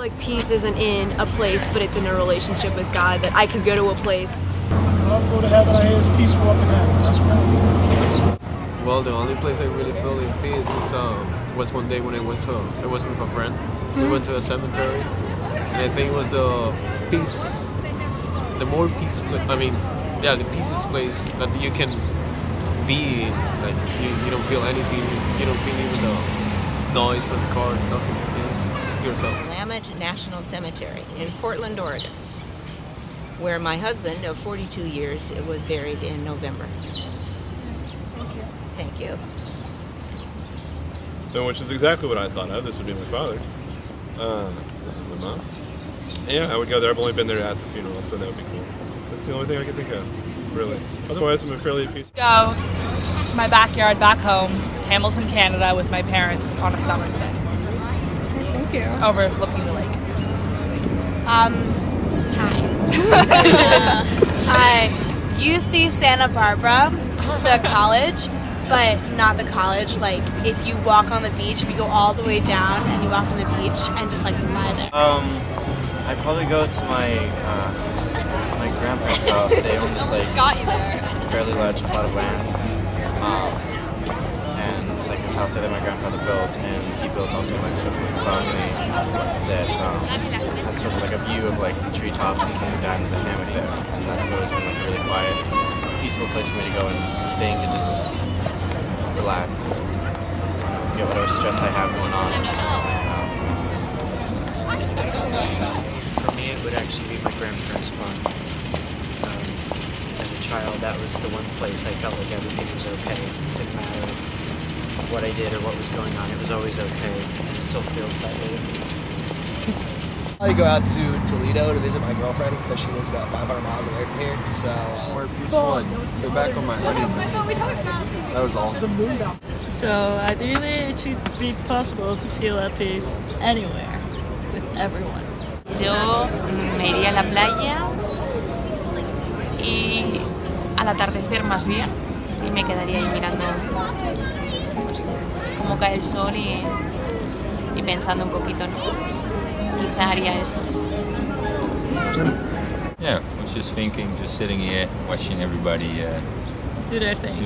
Like peace isn't in a place, but it's in a relationship with God, that I can go to a place. I'll go to heaven, I hear it's peaceful up in heaven. That's where I'm going. Well, the only place I really feel in peace is was one day when it was with a friend. We went to a cemetery, and I think it was the more peaceful. The peaceful place that you can be in. Like you don't feel anything. You don't feel even the noise from the cars. Nothing. It's yourself. Willamette National Cemetery in Portland, Oregon, where my husband of 42 years was buried in November. Thank you. Thank you. Which is exactly what I thought of. This would be my father. This is my mom. Yeah, I would go there. I've only been there at the funeral, so that would be cool. That's the only thing I can think of, really. Otherwise, I'm fairly at peace. Go to my backyard back home, Hamilton, Canada, with my parents on a summer's day. Thank you. Overlooking the lake. Hi. UC Santa Barbara, the college, but not the college. Like, if you walk on the beach, if you go all the way down and you walk on the beach and just like lie there. I'd probably go to my grandparents' house. They own this like fairly large plot of land, and it's like this house that my grandfather built, and he built also like sort of a balcony that has sort of like a view of like the treetops and some gardens and hammock there, and that's always been like a really quiet, peaceful place for me to go and think and just relax, get whatever stress I have going on. For me, it would actually be my grandparents' farm. As a child, that was the one place I felt like everything was okay. It didn't matter what I did or what was going on, it was always okay. And it still feels that way to me. I go out to Toledo to visit my girlfriend because she lives about 500 miles away from here. So somewhere peaceful and go back on my honeymoon. That was awesome. So ideally, it should be possible to feel at peace anywhere with everyone. Yo me iría a la playa y al atardecer más bien, y me quedaría ahí mirando, no sé, cómo cae el sol y pensando un poquito, ¿no? Quizá haría eso. No sé. Yeah, I was just thinking, just sitting here, watching everybody do their thing,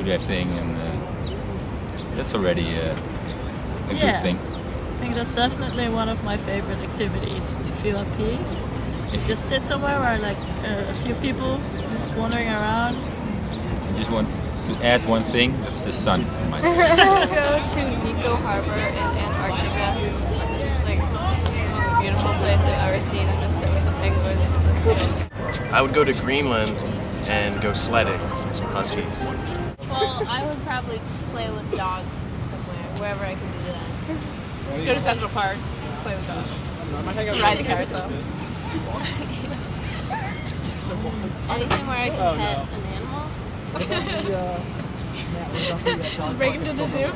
and that's already a good thing. I think that's definitely one of my favorite activities, to feel at peace. To just sit somewhere where like a few people just wandering around. I just want to add one thing, that's the sun in my face. Go to Nico Harbor in Antarctica. It's like just the most beautiful place I've ever seen, and just sit with the penguins and the seals. I would go to Greenland and go sledding with some huskies. Well, I would probably play with dogs somewhere, wherever I can do that. Go to Central Park, play with dogs, ride the carousel. Anything where I can pet an animal. Just bring him to the zoo.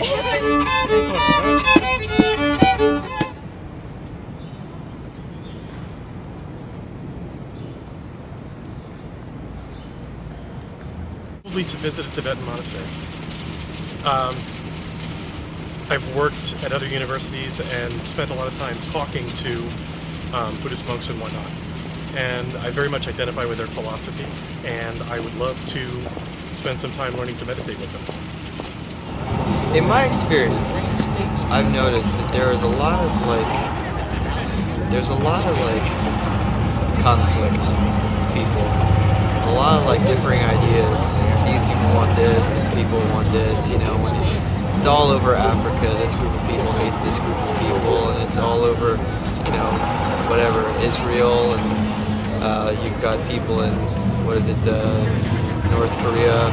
Probably to visit a Tibetan monastery. I've worked at other universities and spent a lot of time talking to Buddhist monks and whatnot. And I very much identify with their philosophy, and I would love to spend some time learning to meditate with them. In my experience, I've noticed that there's a lot of conflict people. A lot of like differing ideas. These people want this, these people want this, you know, it's all over Africa. This group of people hates this group of people, and it's all over, you know, whatever, Israel, and you've got people in, North Korea,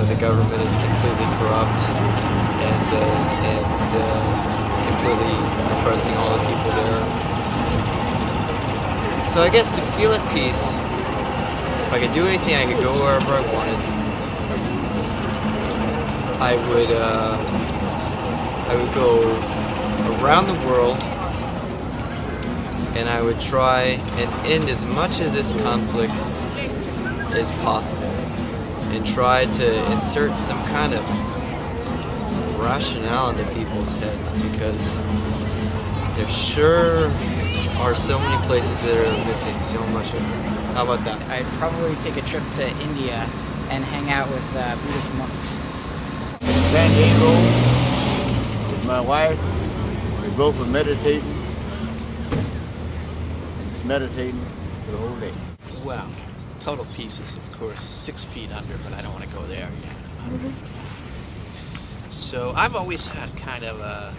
the government is completely corrupt and completely oppressing all the people there. So I guess to feel at peace, if I could do anything, I could go wherever I wanted. I would go around the world, and I would try and end as much of this conflict as possible, and try to insert some kind of rationale into people's heads, because there sure are so many places that are missing so much of it. How about that? I'd probably take a trip to India and hang out with Buddhist monks. San Diego with my wife. We both were meditating the whole day. Well, total pieces, of course, 6 feet under, but I don't want to go there yet. I'm not ready for that. So I've always had kind of a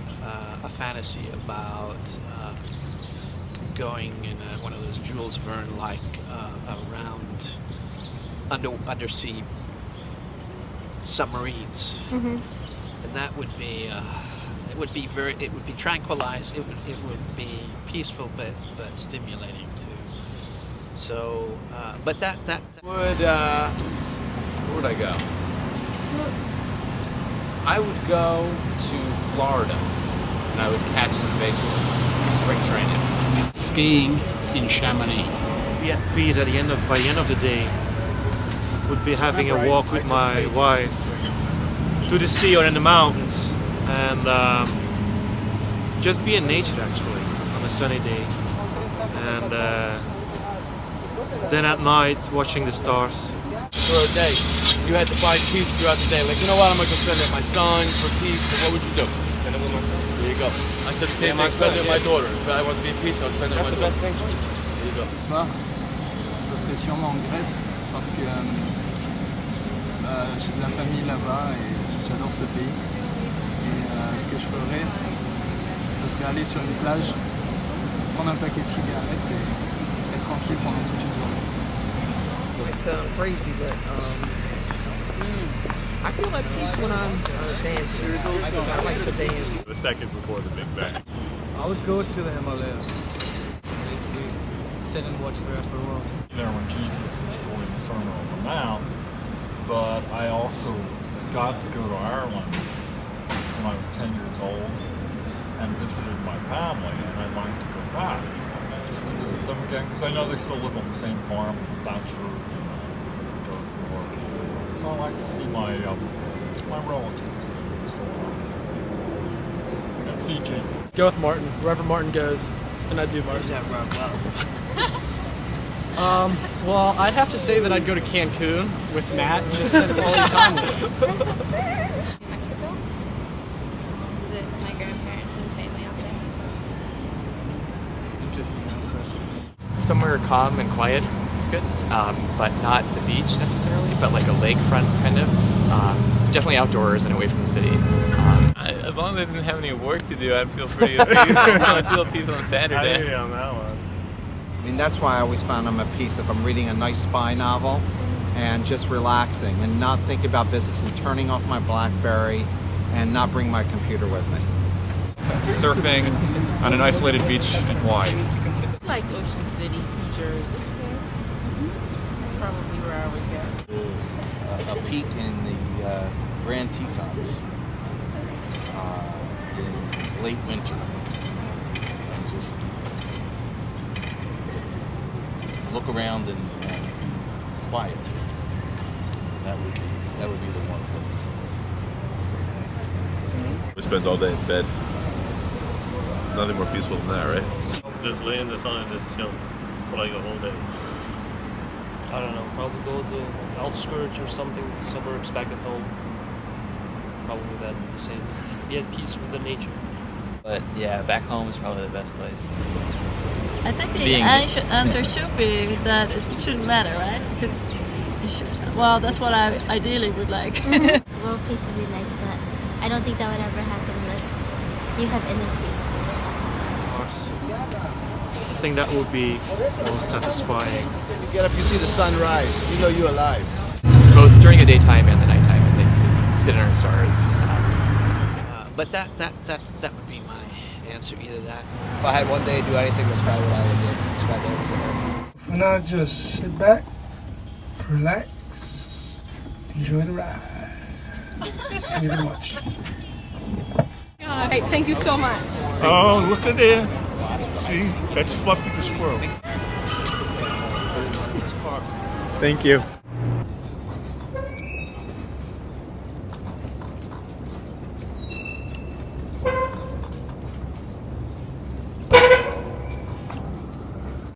fantasy about going in one of those Jules Verne-like around undersea submarines, and that would be it would be tranquilizing. It would be peaceful, but stimulating too. So, but that Where would I go? I would go to Florida, and I would catch some baseball, spring training. Skiing in Chamonix. Be at peace at by the end of the day would be having a walk with my wife to the sea or in the mountains, and just be in nature actually on a sunny day, and then at night watching the stars. For a day, you had to find peace throughout the day. Like, you know what, I'm going to spend it with my son for peace. So what would you do? Spend it with my son. There you go. I said the same thing, spend it with my daughter. If I want to be at peace, I'll spend it with my daughter. There you go. Ça serait sûrement en Grèce parce que j'ai de la famille là-bas et j'adore ce pays. Et ce que je ferais, ça serait aller sur une plage, prendre un paquet de cigarettes et être tranquille pendant toute une journée. It sounds crazy, but I feel like peace when I'm dancing. I like to dance. The second before the Big Bang. I would go to the Himalayas. Basically, sit and watch the rest of the world. There when Jesus is doing the Sermon on the Mount, but I also got to go to Ireland when I was 10 years old and visited my family, and I'd like to go back just to visit them again, because I know they still live on the same farm with thatcher roof and dirt floor. So I like to see my relatives still alive and see Jesus. Go with Martin. Wherever Martin goes, and I'd do Martin. Well, I'd have to say that I'd go to Cancun with Matt, just spend quality time with him. Mexico? Visit my grandparents and family out there. Interesting answer. Somewhere calm and quiet, it's good, but not the beach necessarily, but like a lakefront kind of. Definitely outdoors and away from the city. As long as I didn't have any work to do, I'd feel pretty at peace. I'd feel at peace on Saturday. I hear you on that one. I mean, that's why I always found I'm at peace if I'm reading a nice spy novel and just relaxing and not thinking about business and turning off my BlackBerry and not bring my computer with me. Surfing on an isolated beach in Hawaii. I like Ocean City, New Jersey. That's probably where I would go. A peak in the Grand Tetons in late winter, and just look around and be quiet. That would be the one place. We spend all day in bed. Nothing more peaceful than that, right? Just lay in the sun and just chill for like a whole day. I don't know, probably go to outskirts or something, suburbs back at home. Probably that the same. Be at peace with the nature. But yeah, back home is probably the best place. I think the answer should be that it shouldn't matter, right? Because you should, well, that's what I ideally would like. World peace would be nice, but I don't think that would ever happen unless you have inner peace first. So. Of course. I think that would be most satisfying. You get up, you see the sunrise, you know you're alive. Both during the daytime and the nighttime, I think, to sit under stars. But that would be my answer, either that. If I had one day to do anything, that's probably what I would do. Just go out there and visit her. For now, just sit back, relax, enjoy the ride. Thank you very much. Hey, thank you so much. Oh, look at there. See, that's Fluffy the squirrel. Thank you.